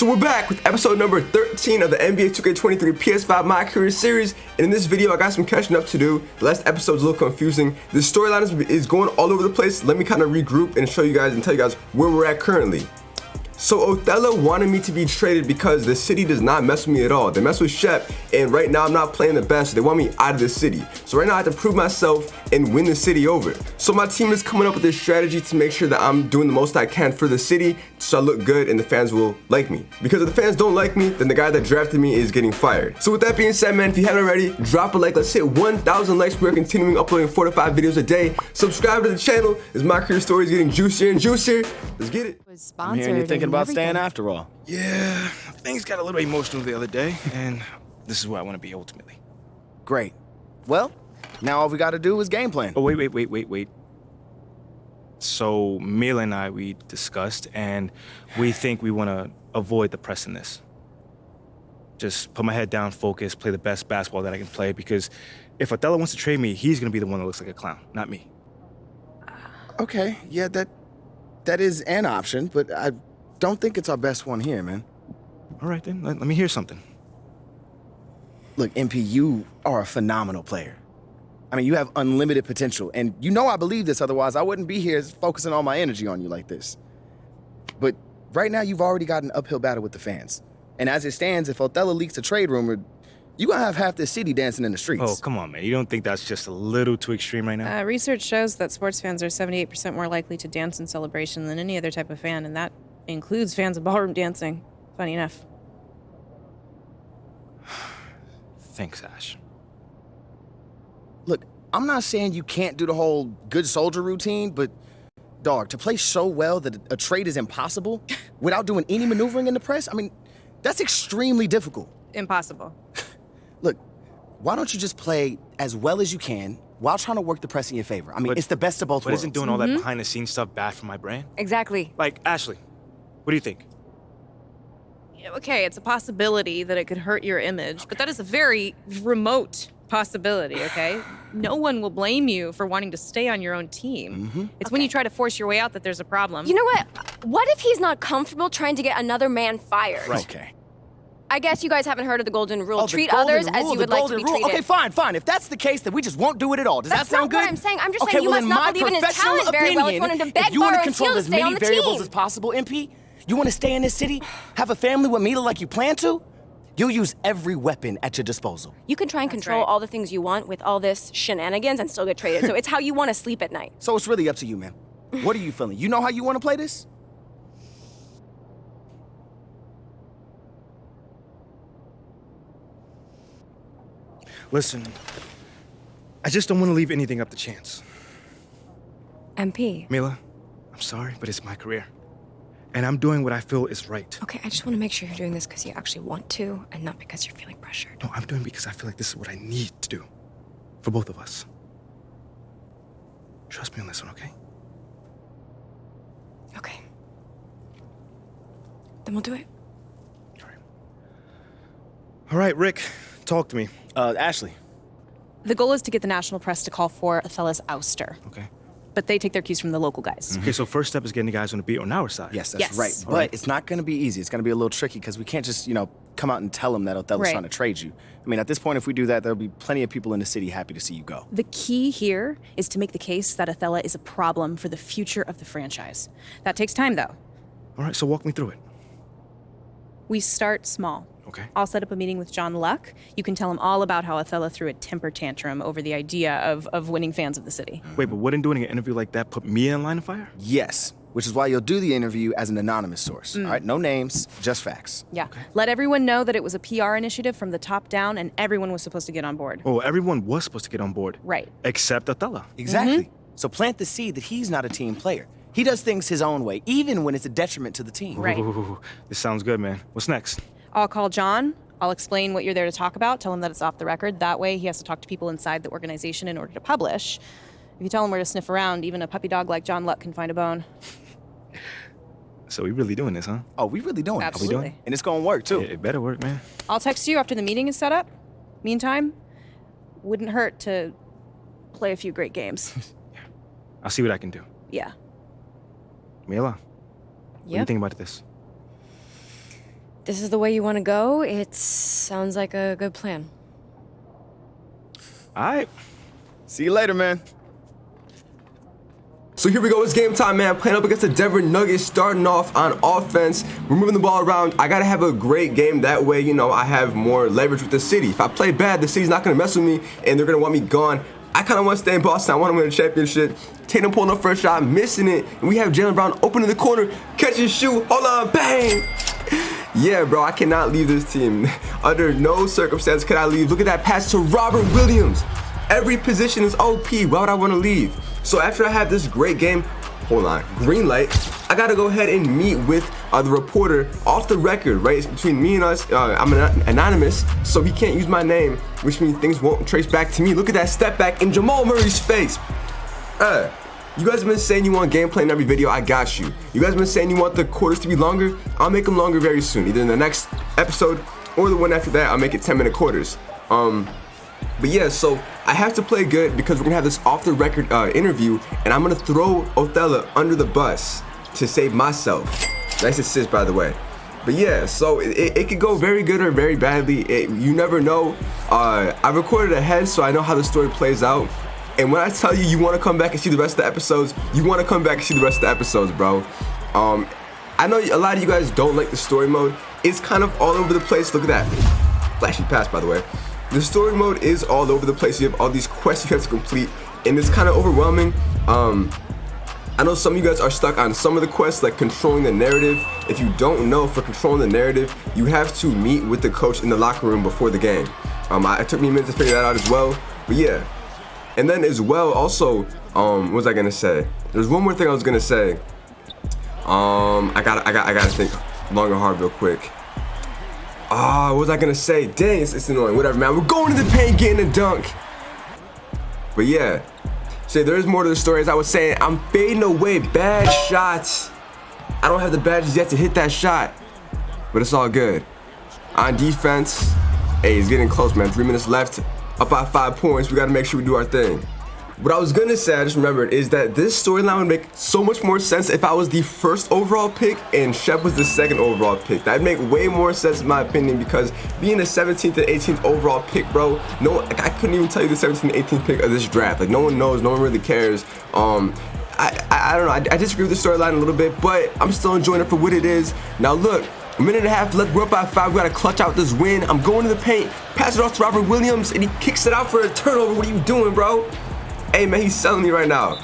So we're back with episode number 13 of the NBA 2K23 PS5 My Career series, and in this video I got some catching up to do. The last episode's a little confusing. The storyline is going all over the place. Let me kind of regroup and show you guys and tell you guys where we're at currently. So Othello wanted me to be traded because the city does not mess with me at all. They mess with Shep, and right now I'm not playing the best, so they want me out of the city. So right now I have to prove myself and win the city over. So my team is coming up with this strategy to make sure that I'm doing the most I can for the city so I look good and the fans will like me. Because if the fans don't like me, then the guy that drafted me is getting fired. So with that being said, man, if you haven't already, drop a like. Let's hit 1,000 likes. We're continuing uploading 4 to 5 videos a day. Subscribe to the channel as my career story is getting juicier and juicier. Let's get it. I'm hearing you're thinking about staying after all. Yeah, things got a little emotional the other day, and this is where I want to be ultimately. Great. Well, now all we got to do is game plan. Oh, wait. So, Mila and I, we discussed, and we think we want to avoid the press in this. Just put my head down, focus, play the best basketball that I can play, because if Othello wants to trade me, he's going to be the one that looks like a clown, not me. Okay, yeah, that is an option, but I don't think it's our best one here, man. All right, then. Let me hear something. Look, MP, you are a phenomenal player. I mean, you have unlimited potential, and you know I believe this, otherwise I wouldn't be here focusing all my energy on you like this. But right now, you've already got an uphill battle with the fans. And as it stands, if Othello leaks a trade rumor, you're gonna have half the city dancing in the streets. Oh, come on, man. You don't think that's just a little too extreme right now? Research shows that sports fans are 78% more likely to dance in celebration than any other type of fan, and that includes fans of ballroom dancing. Funny enough. Thanks, Ash. Look, I'm not saying you can't do the whole good soldier routine, but dog, to play so well that a trade is impossible without doing any maneuvering in the press, I mean, that's extremely difficult. Impossible. Look, why don't you just play as well as you can while trying to work the press in your favor? I mean, it's the best of both worlds. But isn't doing all that behind-the-scenes stuff bad for my brand? Exactly. Like, Ashley, what do you think? Okay, it's a possibility that it could hurt your image, but that is a very remote possibility, okay? No one will blame you for wanting to stay on your own team. It's when you try to force your way out that there's a problem. You know what? What if he's not comfortable trying to get another man fired? Right. Okay. I guess you guys haven't heard of the golden rule. Oh, Treat golden others as rule, you would the like to be golden rule. treated. Okay, fine. If that's the case, then we just won't do it at all. Does that sound good? That's not what I'm saying. I'm just okay, saying you well, must not in believe in my his talent very well if you want him to beg, if you want to borrow, and control steal to as stay on many the variables team. as possible, MP, you want to stay in this city, have a family with Mila like you plan to, you'll use every weapon at your disposal. You can try and control all the things you want with all this shenanigans and still get traded. So it's how you want to sleep at night. So it's really up to you, man. What are you feeling? You know how you want to play this? Listen, I just don't want to leave anything up to chance. MP. Mila, I'm sorry, but it's my career. And I'm doing what I feel is right. Okay, I just want to make sure you're doing this because you actually want to and not because you're feeling pressured. No, I'm doing it because I feel like this is what I need to do. For both of us. Trust me on this one, okay? Okay. Then we'll do it. All right, Rick, talk to me. Ashley. The goal is to get the national press to call for Othello's ouster. Okay. But they take their cues from the local guys. Okay, so first step is getting the guys on the beat on our side. Yes, that's Yes. right. But it's not going to be easy. It's going to be a little tricky because we can't just, come out and tell them that Othello's trying to trade you. I mean, at this point, if we do that, there'll be plenty of people in the city happy to see you go. The key here is to make the case that Othello is a problem for the future of the franchise. That takes time, though. All right, so walk me through it. We start small. Okay. I'll set up a meeting with John Luck. You can tell him all about how Othello threw a temper tantrum over the idea of winning fans of the city. Wait, but wouldn't doing an interview like that put me in line of fire? Yes, which is why you'll do the interview as an anonymous source. All right, no names, just facts. Yeah. Let everyone know that it was a PR initiative from the top down and everyone was supposed to get on board. Oh, everyone was supposed to get on board. Right. Except Othello. Exactly. So plant the seed that he's not a team player. He does things his own way, even when it's a detriment to the team. Right. Ooh, this sounds good, man. What's next? I'll call John. I'll explain what you're there to talk about, tell him that it's off the record. That way he has to talk to people inside the organization in order to publish. If you tell him where to sniff around, even a puppy dog like John Luck can find a bone. So we really doing this, huh? Oh, we really doing it. Absolutely. Are we doing? And it's gonna work, too. It better work, man. I'll text you after the meeting is set up. Meantime, wouldn't hurt to play a few great games. I'll see what I can do. Yeah. Mila, what do you think about this? this is the way you want to go, it sounds like a good plan. All right. See you later, man. So here we go, it's game time, man. Playing up against the Denver Nuggets, starting off on offense. We're moving the ball around. I gotta have a great game. That way, you know, I have more leverage with the city. If I play bad, the city's not gonna mess with me, and they're gonna want me gone. I kind of want to stay in Boston. I want to win a championship. Tatum pulling up first shot, missing it. And we have Jaylen Brown open in the corner, catch his shoe, hold on, bang! Yeah, bro, I cannot leave this team. Under no circumstance could I leave. Look at that pass to Robert Williams. Every position is OP. Why would I want to leave? So after I have this great game, hold on, green light, I gotta go ahead and meet with the reporter off the record, right? It's between me and us. I'm anonymous, so he can't use my name, which means things won't trace back to me. Look at that step back in Jamal Murray's face. You guys have been saying you want gameplay in every video. I got you. You guys have been saying you want the quarters to be longer. I'll make them longer very soon, either in the next episode or the one after that. I'll make it 10-minute quarters. But yeah, so I have to play good because we're gonna have this off the record interview, and I'm gonna throw Othello under the bus to save myself. Nice assist, by the way. But yeah, so it could go very good or very badly. You never know. I recorded ahead, so I know how the story plays out. And when I tell you, you want to come back and see the rest of the episodes, you want to come back and see the rest of the episodes, bro. I know a lot of you guys don't like the story mode. It's kind of all over the place. Look at that. Flashy pass, by the way. The story mode is all over the place. You have all these quests you have to complete, and it's kind of overwhelming. I know some of you guys are stuck on some of the quests, like controlling the narrative. If you don't know, for controlling the narrative, you have to meet with the coach in the locker room before the game. It took me a minute to figure that out as well, but yeah. And then as well, also, what was I gonna say? There's one more thing I was gonna say. I gotta think long and hard real quick. What was I gonna say? Dang, it's annoying. Whatever, man. We're going to the paint, getting a dunk. But yeah, so there is more to the story. As I was saying, I'm fading away bad shots. I don't have the badges yet to hit that shot, but it's all good. On defense, hey, it's getting close, man. 3 minutes left. Up by 5 points. We gotta make sure we do our thing. What I was gonna say, I just remembered, is that this storyline would make so much more sense if I was the first overall pick and Shep was the second overall pick. That'd make way more sense in my opinion, because being the 17th and 18th overall pick, bro, I couldn't even tell you the 17th and 18th pick of this draft. Like, no one knows, no one really cares. I don't know, I disagree with the storyline a little bit, but I'm still enjoying it for what it is. Now look, a minute and a half left, we're up by 5, we gotta clutch out this win. I'm going to the paint, pass it off to Robert Williams, and he kicks it out for a turnover. What are you doing, bro? Hey man, he's selling me right now.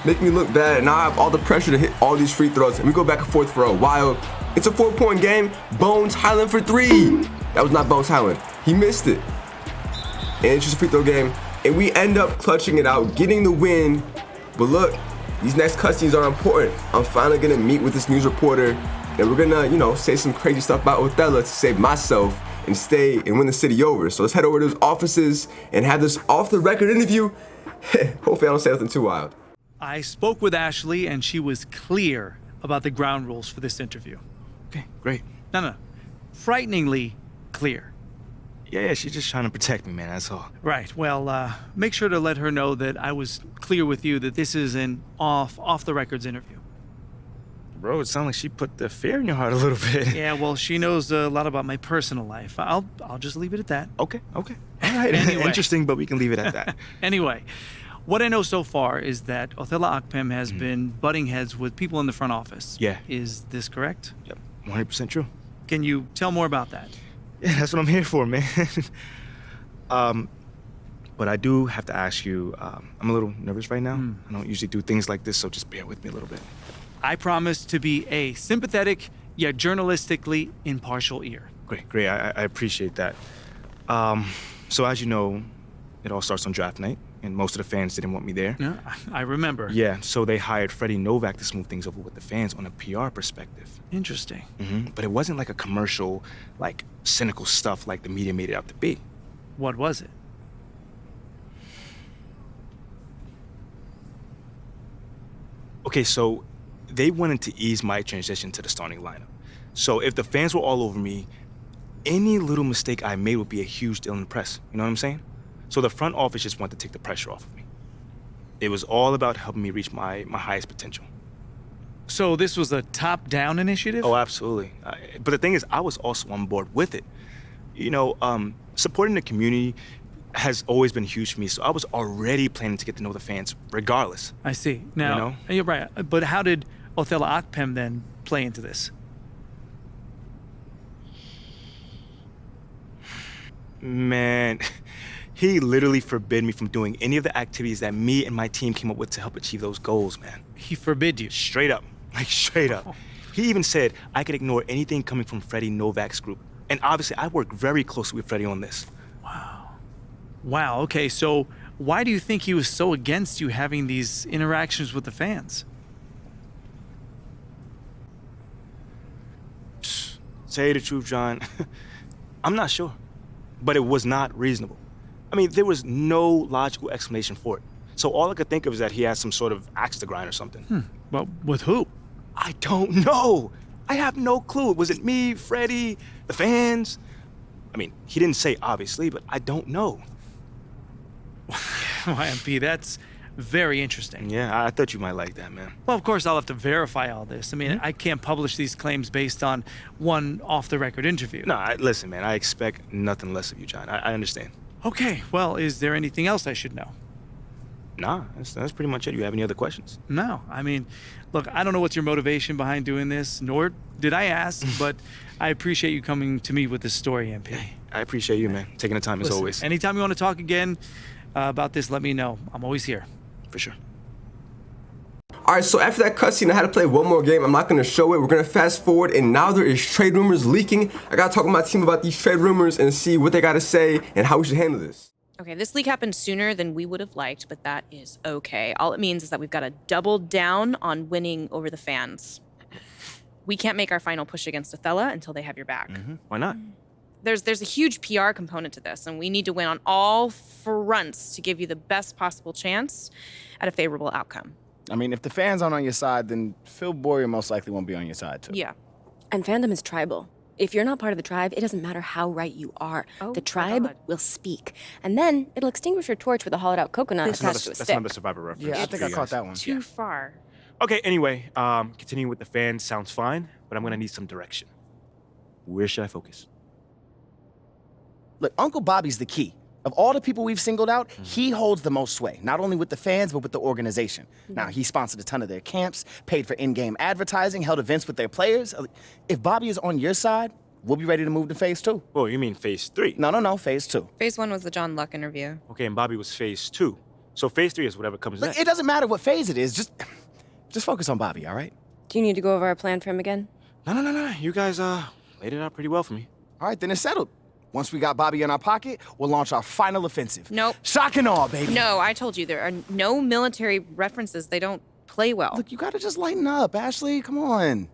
Making me look bad, and now I have all the pressure to hit all these free throws, and we go back and forth for a while. It's a 4-point game. Bones Highland for 3. That was not Bones Highland. He missed it. And it's just a free throw game, and we end up clutching it out, getting the win. But look, these next cutscenes are important. I'm finally gonna meet with this news reporter, and we're gonna, you know, say some crazy stuff about Othello to save myself and stay and win the city over. So let's head over to his offices and have this off the record interview. Hopefully I don't say nothing too wild. I spoke with Ashley, and she was clear about the ground rules for this interview. Okay, great. No. Frighteningly clear. Yeah, she's just trying to protect me, man, that's all. Right. Well, make sure to let her know that I was clear with you that this is an off-the-records interview. Bro, it sounds like she put the fear in your heart a little bit. Yeah, well, she knows a lot about my personal life. I'll just leave it at that. Okay. All right, Anyway. Interesting, but we can leave it at that. Anyway, what I know so far is that Othello Akpem has been butting heads with people in the front office. Yeah. Is this correct? Yep, 100% true. Can you tell more about that? Yeah, that's what I'm here for, man. But I do have to ask you, I'm a little nervous right now. I don't usually do things like this, so just bear with me a little bit. I promise to be a sympathetic yet journalistically impartial ear. Great. I appreciate that. So as you know, it all starts on draft night, and most of the fans didn't want me there. Yeah, I remember. Yeah, so they hired Freddie Novak to smooth things over with the fans on a PR perspective. Interesting. But it wasn't like a commercial, like cynical stuff like the media made it out to be. What was it? Okay, so they wanted to ease my transition to the starting lineup. So if the fans were all over me, any little mistake I made would be a huge deal in the press. You know what I'm saying? So the front office just wanted to take the pressure off of me. It was all about helping me reach my highest potential. So this was a top-down initiative? Oh, absolutely. But the thing is, I was also on board with it. You know, supporting the community has always been huge for me, so I was already planning to get to know the fans regardless. I see. Now, You know? you're right. But how did Othello Akpem then play into this? Man, he literally forbid me from doing any of the activities that me and my team came up with to help achieve those goals, man. He forbid you. Straight up. Like, straight up. He even said I could ignore anything coming from Freddie Novak's group. And obviously, I work very closely with Freddie on this. Wow, okay, so why do you think he was so against you having these interactions with the fans? Say the truth, John. I'm not sure. But it was not reasonable. I mean, there was no logical explanation for it. So all I could think of is that he had some sort of axe to grind or something. Well, with who? I don't know. I have no clue. Was it me, Freddie, the fans? I mean, he didn't say obviously, but I don't know. YMP, that's very interesting. Yeah, I thought you might like that, man. Well, of course, I'll have to verify all this. I mean, I can't publish these claims based on one off-the-record interview. No, listen, man, I expect nothing less of you, John. I understand. Okay, well, is there anything else I should know? Nah, that's pretty much it. You have any other questions? No, I mean, look, I don't know what's your motivation behind doing this, nor did I ask, but I appreciate you coming to me with this story, MP. I appreciate you, man. Taking the time as Listen, always. anytime you want to talk again about this, let me know. I'm always here. For sure. Alright, so after that cutscene, I had to play one more game. I'm not going to show it. We're going to fast forward, and now there is trade rumors leaking. I got to talk with my team about these trade rumors and see what they got to say and how we should handle this. Okay, this leak happened sooner than we would have liked, but that is okay. All it means is that we've got to double down on winning over the fans. We can't make our final push against Othello until they have your back. Why not? There's a huge PR component to this, and we need to win on all fronts to give you the best possible chance at a favorable outcome. I mean, if the fans aren't on your side, then Phil Boyer most likely won't be on your side, too. Yeah. And fandom is tribal. If you're not part of the tribe, it doesn't matter how right you are. Oh, the my tribe God. will speak. And then it'll extinguish your torch with a hollowed out coconut This attached to a That's stick. another Survivor reference. Yeah, I for think I you caught guys. that one. Too far. Okay, anyway, continuing with the fans sounds fine, but I'm gonna need some direction. Where should I focus? Look, Uncle Bobby's the key. Of all the people we've singled out, he holds the most sway, not only with the fans, but with the organization. Now, he sponsored a ton of their camps, paid for in-game advertising, held events with their players. If Bobby is on your side, we'll be ready to move to phase 2. Oh, you mean phase 3? No, phase 2. Phase 1 was the John Luck interview. Okay, and Bobby was phase 2. So phase 3 is whatever comes Look, next. it doesn't matter what phase it is, just focus on Bobby, all right? Do you need to go over our plan for him again? No. You guys laid it out pretty well for me. All right, then it's settled. Once we got Bobby in our pocket, we'll launch our final offensive. Nope. Shock and awe, baby. No, I told you there are no military references. They don't play well. Look, you gotta just lighten up, Ashley. Come on.